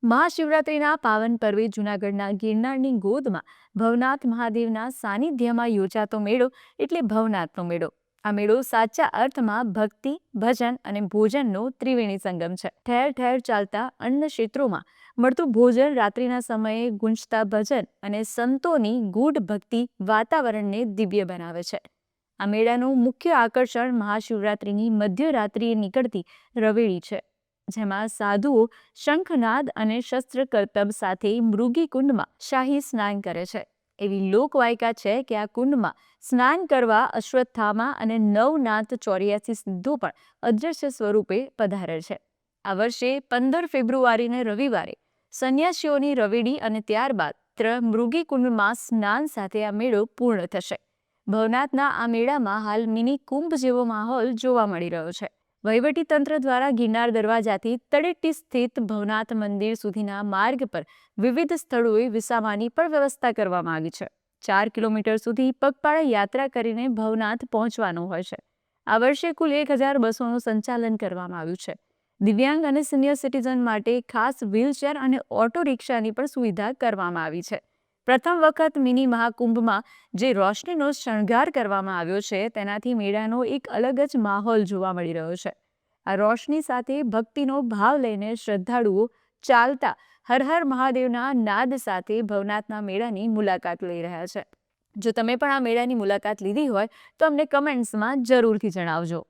મહાશિવરાત્રિના પાવન પર્વે જૂનાગઢના ગિરનારની ગોદમાં ભવનાથ મહાદેવના સાનિધ્યમાં યોજાતો મેળો એટલે ભવનાથનો મેળો. આ મેળો સાચા અર્થમાં ભક્તિ, ભજન અને ભોજનનો ત્રિવેણી સંગમ છે. ઠેર ઠેર ચાલતા અન્ન ક્ષેત્રોમાં મળતું ભોજન, રાત્રિના સમયે ગુંજતા ભજન અને સંતોની ગૂઢ ભક્તિ વાતાવરણને દિવ્ય બનાવે છે. આ મેળાનું મુખ્ય આકર્ષણ મહાશિવરાત્રિની મધ્યરાત્રિએ નીકળતી રવેળી છે, જેમાં સાધુઓ શંખનાદ અને શસ્ત્ર કરતબ સાથે મૃગીકુંડમાં શાહી સ્નાન કરે છે. એવી લોકવાયકા છે કે આ કુંડમાં સ્નાન કરવા અશ્વત્થામા અને નવનાથ 84 સિદ્ધો પણ અદૃશ્ય સ્વરૂપે પધારે છે. આ વર્ષે 15 ફેબ્રુઆરીને રવિવારે સંન્યાસીઓની રવેડી અને ત્યારબાદ મૃગીકુંડમાં સ્નાન સાથે આ મેળો પૂર્ણ થશે. ભવનાથના આ મેળામાં હાલ મિની કુંભ જેવો માહોલ જોવા મળી રહ્યો છે. વહીવટી તંત્ર દ્વારા ગિરનાર દરવાજાથી તળેટી સ્થિત ભવનાથ મંદિર સુધીના માર્ગ પર વિવિધ સ્થળોએ વિસામાની પણ વ્યવસ્થા કરવામાં આવી છે. 4 કિલોમીટર સુધી પગપાળા યાત્રા કરીને ભવનાથ પહોંચવાનું હોય છે. આ વર્ષે કુલ 1200નું સંચાલન કરવામાં આવ્યું છે. દિવ્યાંગ અને સિનિયર સિટીઝન માટે ખાસ વ્હીલચેર અને ઓટો રિક્ષાની પણ સુવિધા કરવામાં આવી છે. પ્રથમ વખત મિની મહાકુંભમાં જે રોશનીનો શણગાર કરવામાં આવ્યો છે, તેનાથી મેળાનો એક અલગ જ માહોલ જોવા મળી રહ્યો છે. આ રોશની સાથે ભક્તિનો ભાવ લઈને શ્રદ્ધાળુઓ ચાલતા હર હર મહાદેવના નાદ સાથે ભવનાથના મેળાની મુલાકાત લઈ રહ્યા છે. જો તમે પણ આ મેળાની મુલાકાત લીધી હોય તો અમને કમેન્ટ્સમાં જરૂરથી જણાવજો.